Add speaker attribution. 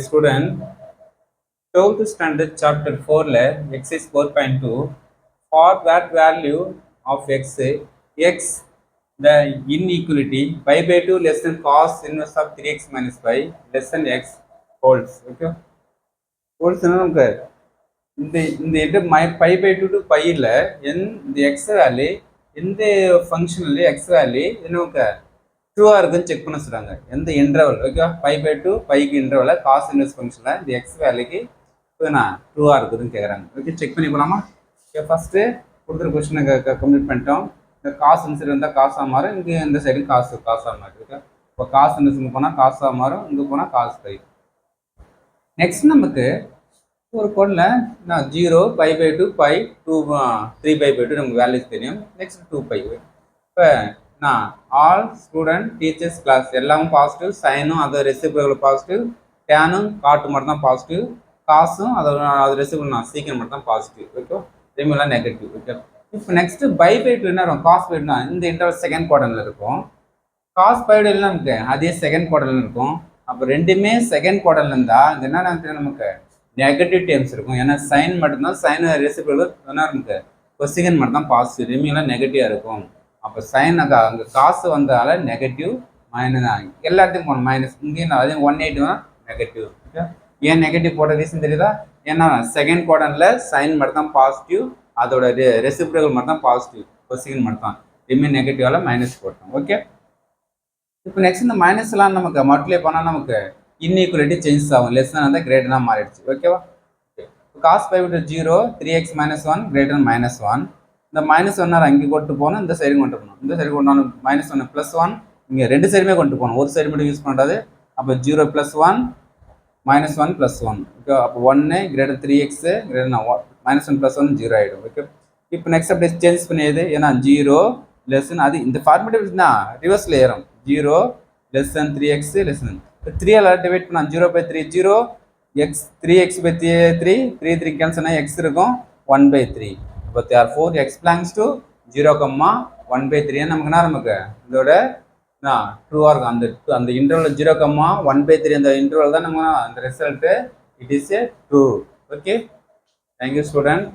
Speaker 1: Student, 12th standard chapter 4 ல exercise 4.2 for that value of x the inequality pi by 2 less than cos inverse of 3x minus pi less than x holds. Okay, holds நமக்கு இந்த இது pi by 2 to pi ல இந்த x value இந்த ஃபங்க்ஷன்ல x value நமக்கு ட்ரூவா இருக்குன்னு check பண்ண சொல்றாங்க. எந்த இன்டர்வல் ஓகேவா, பை பை டூ பைக்கு இன்டர்வல காஸ் இன்வெர்ஸ் ஃபங்க்ஷன்ல இந்த எக்ஸ் வேல்யூக்கு ட்ரூவா இருக்குதுன்னு கேட்குறாங்க. ஓகே, செக் பண்ணி போலாமா? ஓகே, ஃபர்ஸ்ட் கொடுத்துரு கொஸ்டினை கம்ப்ளீட் பண்ணிட்டோம். இந்த காசு இன்சைடு இருந்தால் காசாக மாறும், இங்கே இந்த சைடு காசாக மாறும். ஓகே, இப்போ காசு இன்வெர்ஸ் போனால் காசாக மாறும், இங்கே போனால் காசு பை. நெக்ஸ்ட் நமக்கு ஒரு கோடில் நான் 0 pi by two pi 3 pi by two நமக்கு வேல்யூஸ் தெரியும். Next 2 pi. இப்போ நான் ஆல் ஸ்டூடெண்ட் டீச்சர்ஸ் கிளாஸ் எல்லாமும் பாசிட்டிவ், சைனும் அது ரெசிபிள் பாசிட்டிவ், டேனும் காட்டு மட்டும் தான் பாசிட்டிவ், காசும் அது ரெசிபிள் நான் சீக்கிரம் மட்டும் தான் பாசிட்டிவ். ஓகே, ரெமெல்லாம் நெகட்டிவ். ஓகே, இப்போ நெக்ஸ்ட் பை பை டூ என்ன இருக்கும்? காஸ் பை டூனா இந்த இன்டர்வல் செகண்ட் குவார்டர்ல இருக்கும், காஸ் பை டூ எல்லாம் நமக்கு அதே செகண்ட் குவார்டர்ல இருக்கும். அப்போ ரெண்டுமே செகண்ட் குவார்டர்ல இருந்தா இந்த என்ன நமக்கு நெகட்டிவ் டேர்ம்ஸ் இருக்கும். ஏன்னா சைன் மட்டும்தான், சைன் ரெசிபிள் நமக்கு கொசிகன் மட்டும் தான் பாசிட்டிவ், ரெமெல்லாம் நெகட்டிவா இருக்கும். அப்போ சைன் அங்கே காசு வந்தால நெகட்டிவ் மைனஸ் எல்லாத்தையும் போகணும் மைனஸ். இங்கேயும் அதே 180 நெகட்டிவ். ஓகே, ஏன் நெகட்டிவ் போட்ட ரீசன் தெரியுதா? ஏன்னா செகண்ட் குவார்டர்ல சைன் மட்டும் தான் பாசிட்டிவ், அதோட ரெசிப்ரோக்கல் மட்டும் தான் பாசிட்டிவ், கொசிகன் மட்டும் தான் ரெமே நெகட்டிவால மைனஸ் போட்டோம். ஓகே, இப்போ நெக்ஸ்ட் இந்த மைனஸ் எல்லாம் நமக்கு மல்டிப்ளை பண்ணால் நமக்கு இன்இக்வாலிட்டி சேஞ்ச் ஆகும், லெஸ் தான் இருந்தால் கிரேட்டர் மாறிடுச்சு. ஓகேவா? காஸ் பை விட்டு 0 3x minus 1 greater minus 1. இந்த மைனஸ் ஒன்னார் அங்கே கொண்டு போகணும், இந்த சைடு கொண்டு போகணும். இந்த சைடு கொண்டு போகணும் மைனஸ் 1 ப்ளஸ் 1, இங்கே ரெண்டு சைடுமே கொண்டு போகணும், ஒரு சைடு மட்டும் யூஸ் பண்ணுறது. அப்போ 0 + 1 -1 + 1. ஓகே, அப்போ 1 greater 3x greater -1 + 1 0 ஆகிடும். ஓகே, இப்போ நெக்ஸ்ட் அப்படியே சேஞ்ச் பண்ணியது, ஏன்னா 0 லெஸ் அது இந்த ஃபார்மேட்டிவ்னா ரிவர்ஸில் ஏறும். 0 less than 3x less than 3 divide பண்ணால் 0/3 0 x 3x by 3 3 cancel x இருக்கும் 1/3. இப்போ therefore x belongs to 0, 1/3 நமக்கு என்ன நமக்கு இதோட ட்ரூவாக இருக்கும். அந்த இன்டர்வல் 0, 1/3 அந்த இன்டர்வல் தான் நம்ம அந்த result it is a true. Okay, thank you student.